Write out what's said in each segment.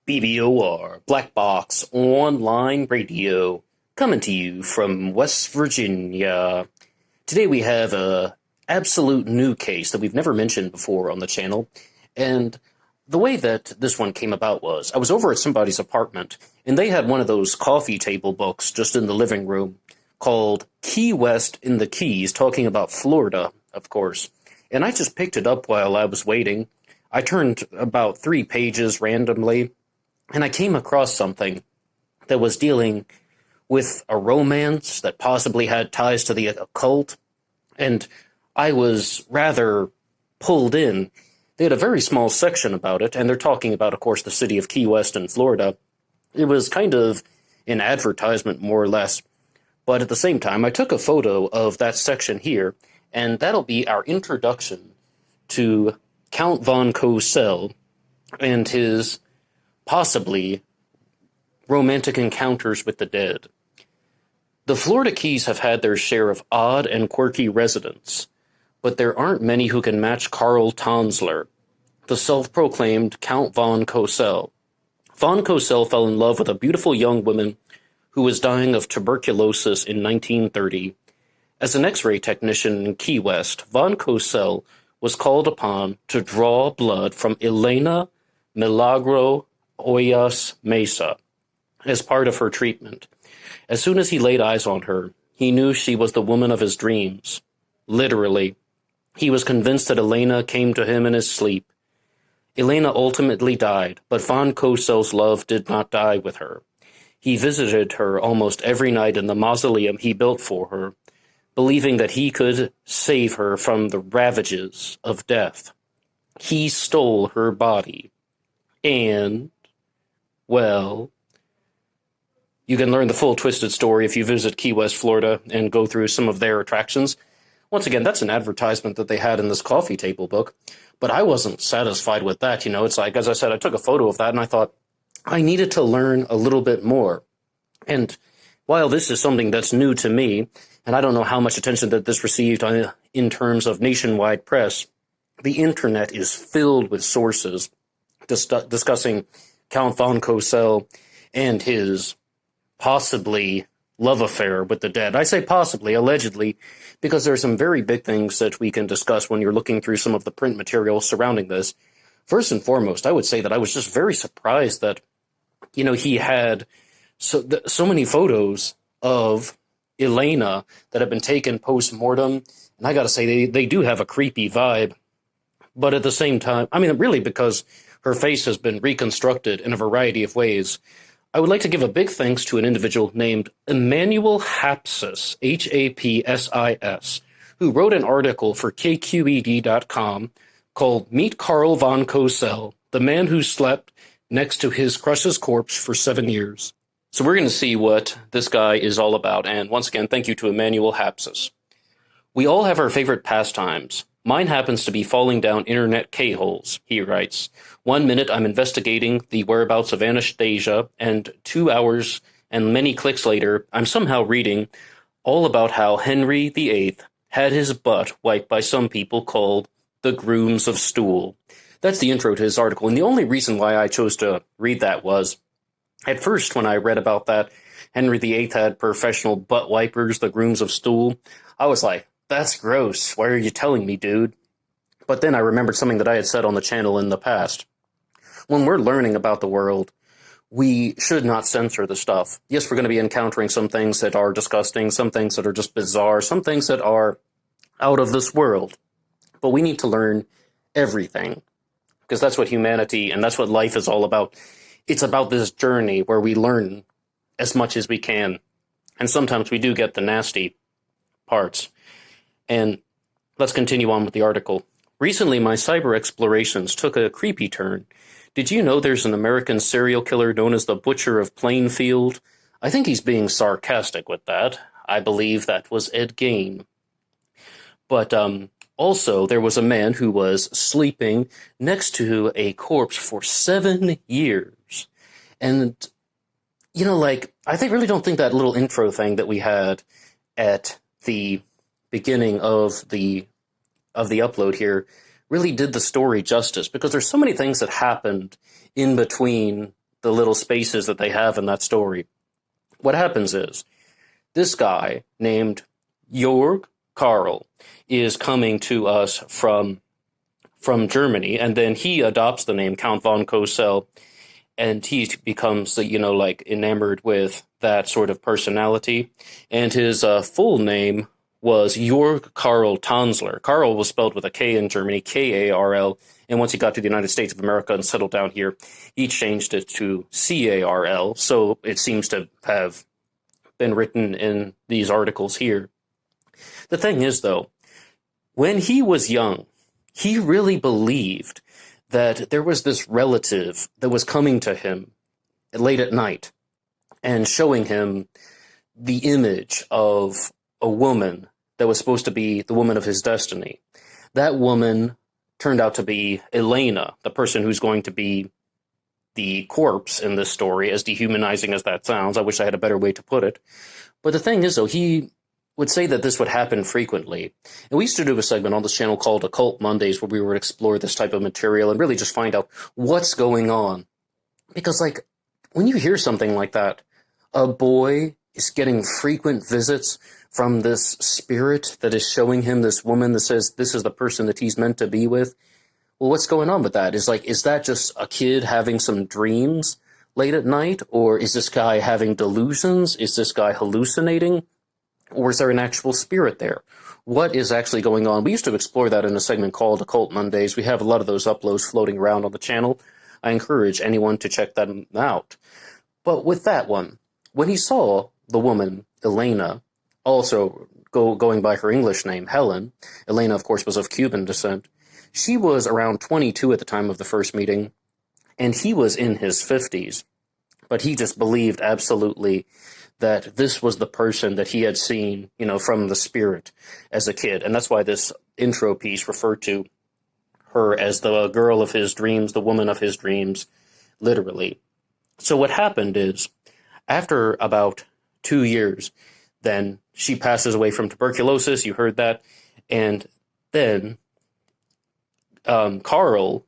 BBOR, Black Box Online Radio, coming to you from West Virginia. Today we have a absolute new case that we've never mentioned before on the channel, and the way that this one came about was, I was over at somebody's apartment, and they had one of those coffee table books just in the living room called Key West in the Keys, talking about Florida, of course. And I just picked it up while I was waiting. I turned about 3 pages randomly, and I came across something that was dealing with a romance that possibly had ties to the occult, and I was rather pulled in. They had a very small section about it, and they're talking about, of course, the city of Key West in Florida. It was kind of an advertisement, more or less, but at the same time, I took a photo of that section here, and that'll be our introduction to Count von Cosel and his possibly romantic encounters with the dead. The Florida Keys have had their share of odd and quirky residents, but there aren't many who can match Karl Tonsler, the self-proclaimed Count von Cosel. Von Cosel fell in love with a beautiful young woman who was dying of tuberculosis in 1930. As an X-ray technician in Key West, von Cosel was called upon to draw blood from Elena Hoyos Mesa as part of her treatment. As soon as he laid eyes on her, he knew she was the woman of his dreams. Literally, he was convinced that Elena came to him in his sleep. Elena ultimately died, but von Cosel's love did not die with her. He visited her almost every night in the mausoleum he built for her, believing that he could save her from the ravages of death. He stole her body. And, well, you can learn the full twisted story if you visit Key West, Florida, and go through some of their attractions. Once again, that's an advertisement that they had in this coffee table book, but I wasn't satisfied with that. It's like, as I said, I took a photo of that, and I thought I needed to learn a little bit more. And while this is something that's new to me, and I don't know how much attention that this received in terms of nationwide press, the internet is filled with sources discussing Count von Cosel and his possibly love affair with the dead. I say possibly, allegedly, because there are some very big things that we can discuss when you're looking through some of the print material surrounding this. First and foremost, I would say that I was just very surprised that, he had so many photos of Elena that have been taken post-mortem, and I gotta say, they do have a creepy vibe. But at the same time, really because her face has been reconstructed in a variety of ways. I would like to give a big thanks to an individual named Emmanuel Hapsis, Hapsis, who wrote an article for KQED.com called Meet Karl von Cosel, the man who slept next to his crush's corpse for 7 years. So we're going to see what this guy is all about, and once again, thank you to Emmanuel Hapsis. We all have our favorite pastimes. Mine happens to be falling down internet K-holes, he writes. 1 minute I'm investigating the whereabouts of Anastasia, and 2 hours and many clicks later, I'm somehow reading all about how Henry VIII had his butt wiped by some people called the grooms of stool. That's the intro to his article, and the only reason why I chose to read that was, at first when I read about that, Henry VIII had professional butt wipers, the grooms of stool, I was like, that's gross. Why are you telling me, dude? But then I remembered something that I had said on the channel in the past. When we're learning about the world, we should not censor the stuff. Yes, we're going to be encountering some things that are disgusting, some things that are just bizarre, some things that are out of this world. But we need to learn everything, because that's what humanity and that's what life is all about. It's about this journey where we learn as much as we can. And sometimes we do get the nasty parts. And let's continue on with the article. Recently, my cyber explorations took a creepy turn. Did you know there's an American serial killer known as the Butcher of Plainfield? I think he's being sarcastic with that. I believe that was Ed Gein. But also, there was a man who was sleeping next to a corpse for 7 years. And, I really don't think that little intro thing that we had at the beginning of the upload here really did the story justice, because there's so many things that happened in between the little spaces that they have in that story. What happens is, this guy named Jörg Karl is coming to us from Germany, and then he adopts the name Count von Cosel, and he becomes, like enamored with that sort of personality. And his full name was Jörg Karl Tanzler. Karl was spelled with a K in Germany, Karl, and once he got to the United States of America and settled down here, he changed it to Carl, so it seems to have been written in these articles here. The thing is, though, when he was young, he really believed that there was this relative that was coming to him late at night and showing him the image of a woman that was supposed to be the woman of his destiny. That woman turned out to be Elena, the person who's going to be the corpse in this story, as dehumanizing as that sounds. I wish I had a better way to put it. But the thing is, though, he would say that this would happen frequently. And we used to do a segment on this channel called Occult Mondays, where we would explore this type of material and really just find out what's going on. Because, like, when you hear something like that, a boy is getting frequent visits from this spirit that is showing him this woman that says this is the person that he's meant to be with. Well, what's going on with that? Is that just a kid having some dreams late at night? Or is this guy having delusions? Is this guy hallucinating? Or is there an actual spirit there? What is actually going on? We used to explore that in a segment called Occult Mondays. We have a lot of those uploads floating around on the channel. I encourage anyone to check them out. But with that one, when he saw the woman, Elena, also going by her English name, Helen, Elena, of course, was of Cuban descent. She was around 22 at the time of the first meeting, and he was in his 50s. But he just believed absolutely that this was the person that he had seen, from the spirit as a kid. And that's why this intro piece referred to her as the girl of his dreams, the woman of his dreams, literally. So what happened is, after about 2 years, then she passes away from tuberculosis. You heard that. And then Karl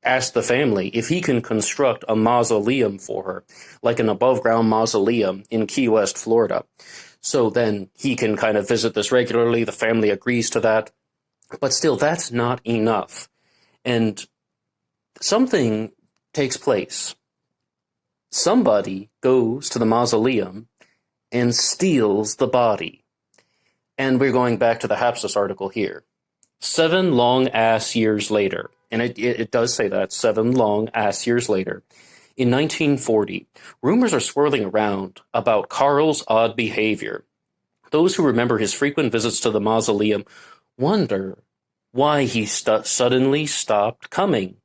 asked the family if he can construct a mausoleum for her, like an above-ground mausoleum in Key West, Florida. So then he can kind of visit this regularly. The family agrees to that. But still, that's not enough. And something takes place. Somebody goes to the mausoleum and steals the body. And we're going back to the Hapsis article here. 7 long-ass years later, and it does say that, 7 long-ass years later, in 1940, rumors are swirling around about Karl's odd behavior. Those who remember his frequent visits to the mausoleum wonder why he suddenly stopped coming.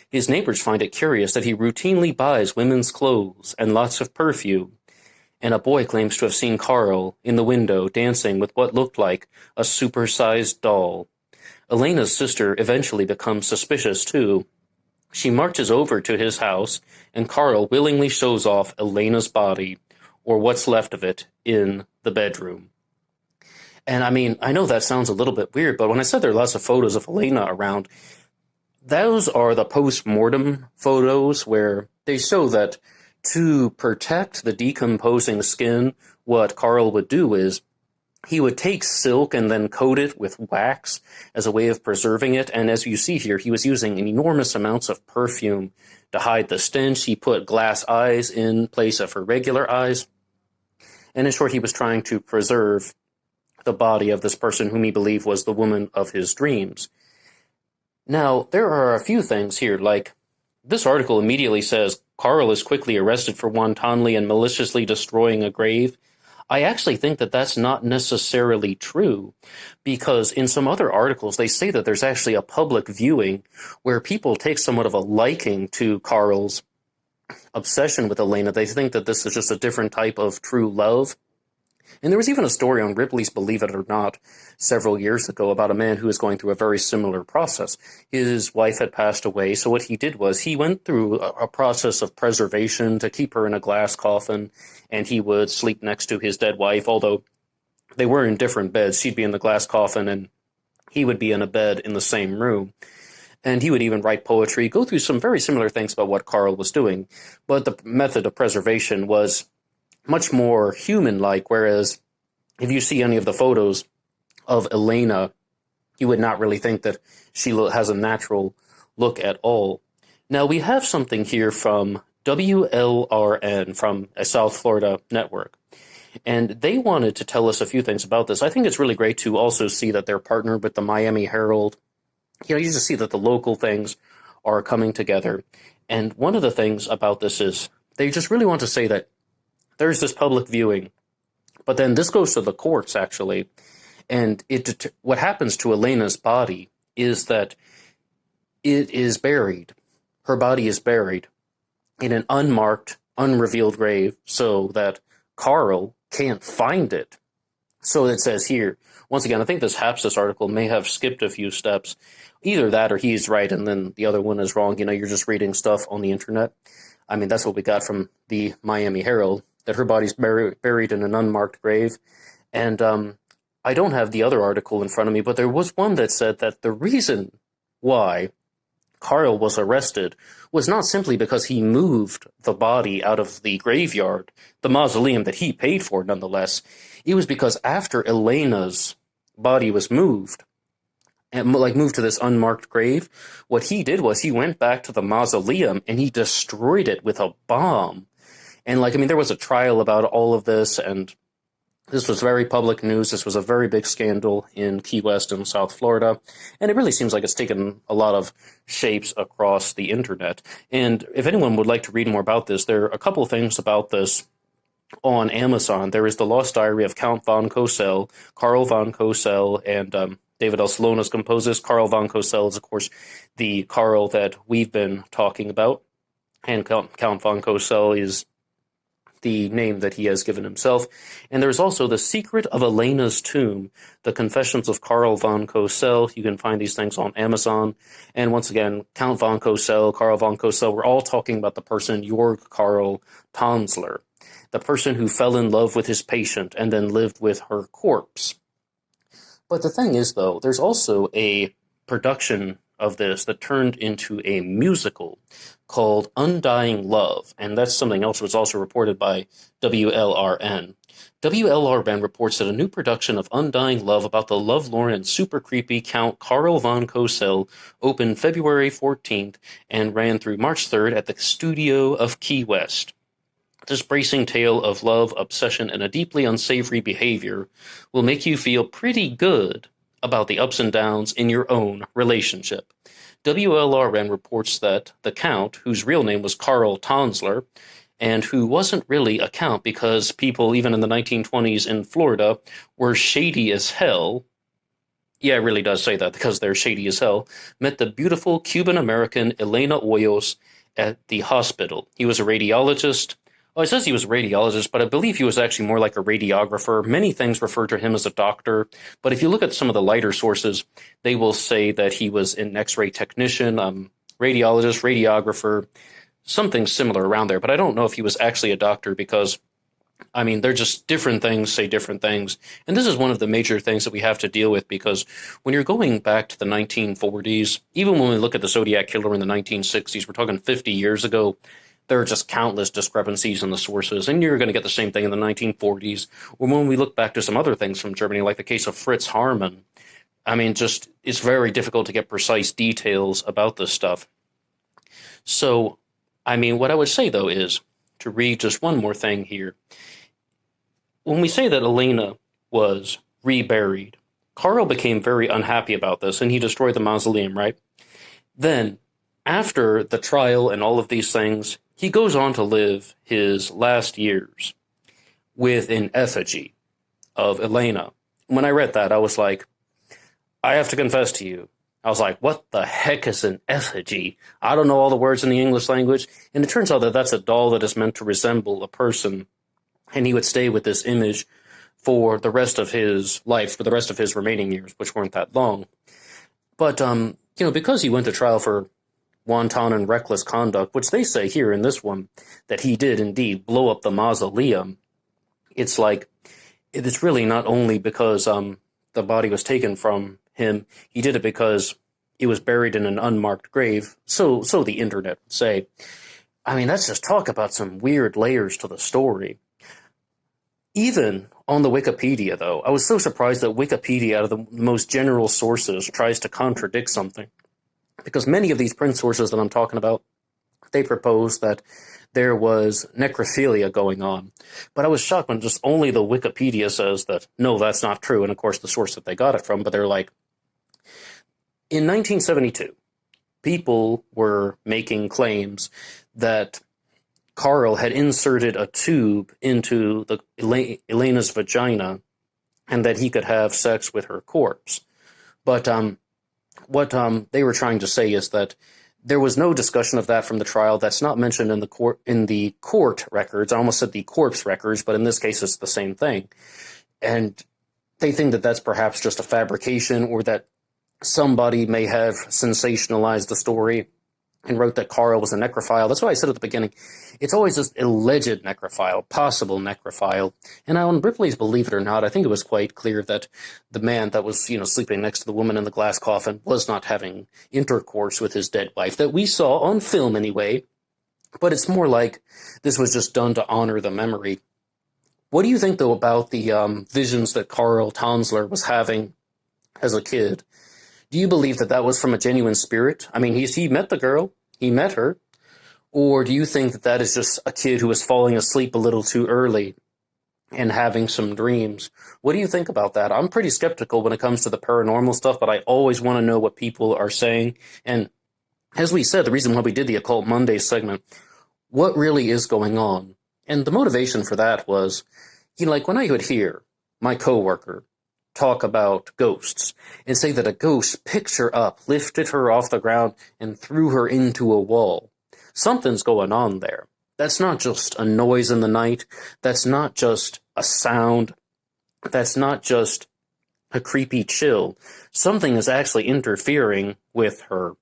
His neighbors find it curious that he routinely buys women's clothes and lots of perfume, and a boy claims to have seen Karl in the window dancing with what looked like a supersized doll. Elena's sister eventually becomes suspicious, too. She marches over to his house, and Karl willingly shows off Elena's body, or what's left of it, in the bedroom. And I mean, I know that sounds a little bit weird, but when I said there are lots of photos of Elena around, those are the post-mortem photos where they show that to protect the decomposing skin, what Karl would do is he would take silk and then coat it with wax as a way of preserving it. And as you see here, he was using enormous amounts of perfume to hide the stench. He put glass eyes in place of her regular eyes. And in short, he was trying to preserve the body of this person whom he believed was the woman of his dreams. Now, there are a few things here, like this article immediately says Karl is quickly arrested for wantonly and maliciously destroying a grave. I actually think that that's not necessarily true, because in some other articles they say that there's actually a public viewing where people take somewhat of a liking to Karl's obsession with Elena. They think that this is just a different type of true love. And there was even a story on Ripley's Believe It or Not several years ago about a man who was going through a very similar process. His wife had passed away, so what he did was he went through a process of preservation to keep her in a glass coffin, and he would sleep next to his dead wife, although they were in different beds. She'd be in the glass coffin, and he would be in a bed in the same room. And he would even write poetry, go through some very similar things about what Carl was doing. But the method of preservation was much more human-like, whereas if you see any of the photos of Elena, you would not really think that she has a natural look at all. Now, we have something here from WLRN, from a South Florida network, and they wanted to tell us a few things about this. I think it's really great to also see that they're partnered with the Miami Herald. You just see that the local things are coming together. And one of the things about this is they just really want to say that there's this public viewing, but then this goes to the courts, actually. And what happens to Elena's body is that it is buried. Her body is buried in an unmarked, unrevealed grave so that Carl can't find it. So it says here, once again, I think this Hapsis article may have skipped a few steps. Either that or he's right and then the other one is wrong. You're just reading stuff on the internet. I mean, that's what we got from the Miami Herald, that her body's buried in an unmarked grave. And I don't have the other article in front of me, but there was one that said that the reason why Carl was arrested was not simply because he moved the body out of the graveyard, the mausoleum that he paid for nonetheless. It was because after Elena's body was moved, and moved to this unmarked grave, what he did was he went back to the mausoleum and he destroyed it with a bomb. And there was a trial about all of this, and this was very public news. This was a very big scandal in Key West and South Florida, and it really seems like it's taken a lot of shapes across the internet. And if anyone would like to read more about this, there are a couple of things about this on Amazon. There is The Lost Diary of Count von Cosel, Carl von Cosel, and David L. Salonas composes. Carl von Cosel is, of course, the Carl that we've been talking about, and Count von Cosel is the name that he has given himself. And there's also The Secret of Elena's Tomb, The Confessions of Carl von Cosel. You can find these things on Amazon. And once again, Count von Cosel, Carl von Cosel, we're all talking about the person Jörg Karl Tanzler, the person who fell in love with his patient and then lived with her corpse. But the thing is, though, there's also a production of this that turned into a musical called Undying Love, and that's something else that was also reported by WLRN. WLRN reports that a new production of Undying Love about the lovelorn and super creepy Count Carl von Cosel opened February 14th and ran through March 3rd at the Studio of Key West. This bracing tale of love, obsession, and a deeply unsavory behavior will make you feel pretty good about the ups and downs in your own relationship. WLRN reports that the Count, whose real name was Carl Tanzler, and who wasn't really a count because people, even in the 1920s in Florida, were shady as hell. Yeah, it really does say that, because they're shady as hell. Met the beautiful Cuban-American Elena Hoyos at the hospital. He was a radiologist. Well, it says he was a radiologist, but I believe he was actually more like a radiographer. Many things refer to him as a doctor, but if you look at some of the lighter sources, they will say that he was an X-ray technician, radiologist, radiographer, something similar around there. But I don't know if he was actually a doctor because, they're just different things say different things. And this is one of the major things that we have to deal with, because when you're going back to the 1940s, even when we look at the Zodiac Killer in the 1960s, we're talking 50 years ago, there are just countless discrepancies in the sources, and you're going to get the same thing in the 1940s. Or when we look back to some other things from Germany, like the case of Fritz Haarmann, it's very difficult to get precise details about this stuff. So, what I would say, though, is to read just one more thing here. When we say that Elena was reburied, Carl became very unhappy about this, and he destroyed the mausoleum, right? Then, after the trial and all of these things, he goes on to live his last years with an effigy of Elena. When I read that, I was like, I have to confess to you, I was like, what the heck is an effigy? I don't know all the words in the English language. And it turns out that that's a doll that is meant to resemble a person. And he would stay with this image for the rest of his life, for the rest of his remaining years, which weren't that long. But, because he went to trial for wanton and reckless conduct, which they say here in this one, that he did indeed blow up the mausoleum. It's really not only because the body was taken from him, he did it because it was buried in an unmarked grave, so the internet would say. I mean, that's just talk about some weird layers to the story. Even on the Wikipedia, though, I was so surprised that Wikipedia, out of the most general sources, tries to contradict something. Because many of these print sources that I'm talking about, they propose that there was necrophilia going on. But I was shocked when just only the Wikipedia says that, no, that's not true. And of course, the source that they got it from, but they're like, in 1972, people were making claims that Carl had inserted a tube into Elena's vagina and that he could have sex with her corpse. But what they were trying to say is that there was no discussion of that from the trial. That's not mentioned in the court records. I almost said the corpse records, but in this case, it's the same thing. And they think that that's perhaps just a fabrication, or that somebody may have sensationalized the story and wrote that Carl was a necrophile. That's why I said at the beginning, it's always this alleged necrophile, possible necrophile. And on Ripley's Believe It or Not, I think it was quite clear that the man that was, sleeping next to the woman in the glass coffin was not having intercourse with his dead wife, that we saw on film anyway. But it's more like this was just done to honor the memory. What do you think, though, about the visions that Carl Tanzler was having as a kid? Do you believe that that was from a genuine spirit? I mean, he met the girl, he met her. Or do you think that that is just a kid who was falling asleep a little too early and having some dreams? What do you think about that? I'm pretty skeptical when it comes to the paranormal stuff, but I always want to know what people are saying. And as we said, the reason why we did the Occult Monday segment, what really is going on? And the motivation for that was, like when I would hear my coworker talk about ghosts and say that a ghost picked her up, lifted her off the ground, and threw her into a wall. Something's going on there. That's not just a noise in the night. That's not just a sound. That's not just a creepy chill. Something is actually interfering with her.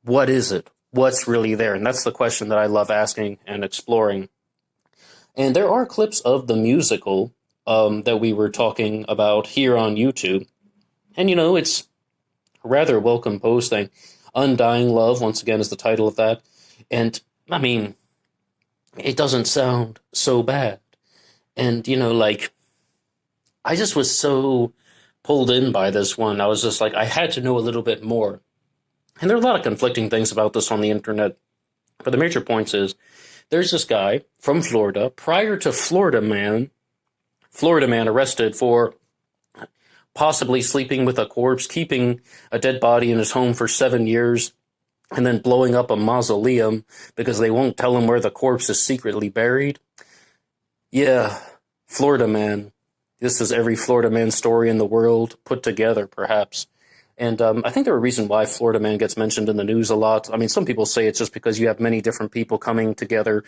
What is it? What's really there? And that's the question that I love asking and exploring. And there are clips of the musical that we were talking about here on YouTube. And, it's a rather well-composed thing. Undying Love, once again, is the title of that. And, I mean, it doesn't sound so bad. And, I just was so pulled in by this one. I was just like, I had to know a little bit more. And there are a lot of conflicting things about this on the internet. But the major point is, there's this guy from Florida, prior to Florida Man arrested for possibly sleeping with a corpse, keeping a dead body in his home for 7 years, and then blowing up a mausoleum because they won't tell him where the corpse is secretly buried. Yeah, Florida Man. This is every Florida Man story in the world put together, perhaps. And I think there are reasons why Florida Man gets mentioned in the news a lot. I mean, some people say it's just because you have many different people coming together.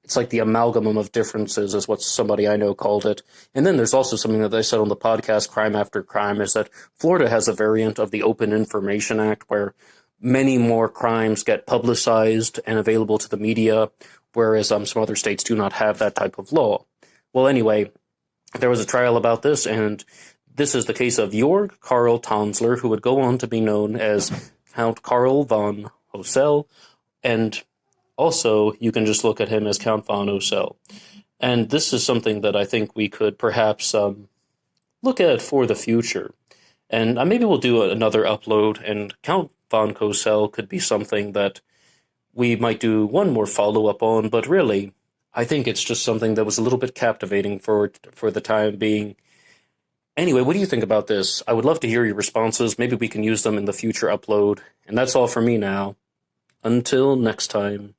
It's like the amalgam of differences is what somebody I know called it. And then there's also something that they said on the podcast, Crime After Crime, is that Florida has a variant of the Open Information Act where many more crimes get publicized and available to the media, whereas some other states do not have that type of law. Well, anyway, there was a trial about this, and this is the case of Georg Karl Tanzler, who would go on to be known as Count Karl von Cosel, and also you can just look at him as Count von Cosel. And this is something that I think we could perhaps look at for the future. And maybe we'll do another upload, and Count von Cosel could be something that we might do one more follow-up on, but really, I think it's just something that was a little bit captivating for the time being. Anyway, what do you think about this? I would love to hear your responses. Maybe we can use them in the future upload. And that's all for me now. Until next time.